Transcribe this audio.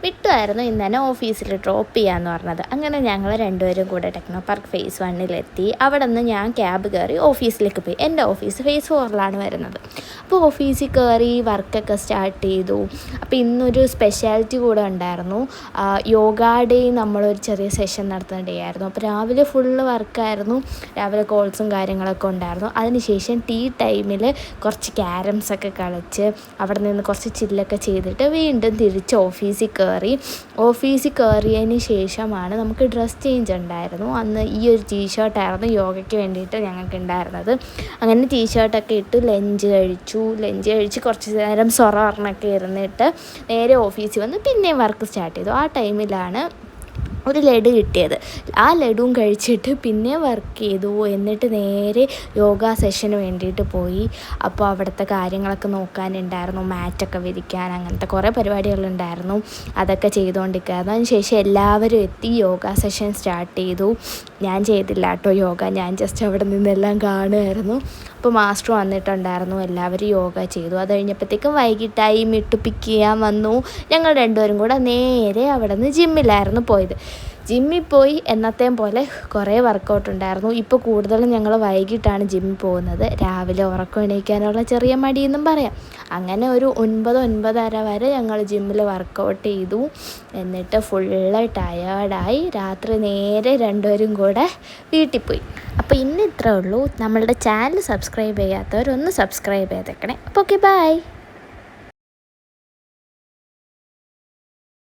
മിട്ടുമായിരുന്നു ഇന്ന് തന്നെ ഓഫീസിൽ ഡ്രോപ്പ് ചെയ്യാമെന്ന് പറഞ്ഞത്. അങ്ങനെ ഞങ്ങൾ രണ്ടുപേരും കൂടെ ടെക്നോ പാർക്ക് ഫേസ് 1 അവിടെ നിന്ന് ഞാൻ ക്യാബ് കയറി ഓഫീസിലേക്ക് പോയി. എൻ്റെ ഓഫീസ് ഫേസ് 4 വരുന്നത്. അപ്പോൾ ഓഫീസിൽ കയറി വർക്കൊക്കെ സ്റ്റാർട്ട് ചെയ്തു. അപ്പോൾ ഇന്നൊരു സ്പെഷ്യാലിറ്റി കൂടെ ഉണ്ടായിരുന്നു. യോഗ ഡേ നമ്മളൊരു ചെറിയ സെഷൻ നടത്തുന്ന ഡേ ആയിരുന്നു. അപ്പോൾ രാവിലെ ഫുള്ള് വർക്കായിരുന്നു. രാവിലെ കോൾസും കാര്യങ്ങളൊക്കെ ഉണ്ടായിരുന്നു. അതിനുശേഷം ടീ ടൈമിൽ കുറച്ച് ക്യാരംസൊക്കെ കളിച്ച് അവിടെ നിന്ന് കുറച്ച് ചില്ലൊക്കെ ചെയ്തിട്ട് വീണ്ടും തിരിച്ച് ഓഫീസിൽ കയറിയതിന് ശേഷമാണ് നമുക്ക് ഡ്രസ് ചേഞ്ച് ഉണ്ടായിരുന്നു. അന്ന് ഈ ഒരു ടീഷർട്ടായിരുന്നു യോഗയ്ക്ക് വേണ്ടിയിട്ട് ഞങ്ങൾക്ക് ഉണ്ടായിരുന്നത്. അങ്ങനെ ടീഷർട്ടൊക്കെ ഇട്ട് ലഞ്ച് കഴിച്ച് കുറച്ച് നേരം സൊറൊക്കെ ഇരുന്നിട്ട് നേരെ ഓഫീസിൽ വന്ന് പിന്നെയും വർക്ക് സ്റ്റാർട്ട് ചെയ്തു. ആ ടൈമിലാണ് ഒരു ലഡു കിട്ടിയത്. ആ ലഡുവും കഴിച്ചിട്ട് പിന്നെ വർക്ക് ചെയ്തു. എന്നിട്ട് നേരെ യോഗ സെഷന് വേണ്ടിയിട്ട് പോയി. അപ്പോൾ അവിടുത്തെ കാര്യങ്ങളൊക്കെ നോക്കാനുണ്ടായിരുന്നു, മാറ്റൊക്കെ വിരിക്കാൻ, അങ്ങനത്തെ കുറേ പരിപാടികളുണ്ടായിരുന്നു. അതൊക്കെ ചെയ്തുകൊണ്ടിരിക്കുകയായിരുന്നു. അതിനുശേഷം എല്ലാവരും എത്തി, യോഗ സെഷൻ സ്റ്റാർട്ട് ചെയ്തു. ഞാൻ ചെയ്തില്ല കേട്ടോ യോഗ, ഞാൻ ജസ്റ്റ് അവിടെ നിന്നെല്ലാം കാണുമായിരുന്നു. അപ്പോൾ മാസ്റ്റർ വന്നിട്ടുണ്ടായിരുന്നു, എല്ലാവരും യോഗ ചെയ്തു. അത് കഴിഞ്ഞപ്പോഴത്തേക്കും വൈകിട്ടായി, മിട്ടു പിക്ക് ചെയ്യാൻ വന്നു. ഞങ്ങൾ രണ്ടുപേരും കൂടെ നേരെ അവിടെ നിന്ന് ജിമ്മിലായിരുന്നു പോയത്. ജിമ്മിൽ പോയി എന്നത്തേം പോലെ കുറേ വർക്കൗട്ട് ഉണ്ടായിരുന്നു. ഇപ്പോൾ കൂടുതലും ഞങ്ങൾ വൈകിട്ടാണ് ജിമ്മിൽ പോകുന്നത്. രാവിലെ ഉറക്കം എണീക്കാനുള്ള ചെറിയ മടിയെന്നും പറയാം. അങ്ങനെ ഒരു 9-9:30 വരെ ഞങ്ങൾ ജിമ്മിൽ വർക്കൗട്ട് ചെയ്തു. എന്നിട്ട് ഫുള്ള് ടയേർഡായി രാത്രി നേരെ രണ്ടുപേരും കൂടെ വീട്ടിൽ പോയി. അപ്പോൾ ഇന്ന് ഇത്രേ ഉള്ളൂ. നമ്മളുടെ ചാനൽ സബ്സ്ക്രൈബ് ചെയ്യാത്തവരൊന്ന് സബ്സ്ക്രൈബ് ചെയ്തേക്കണേ. അപ്പോൾ ഓക്കെ, ബൈ.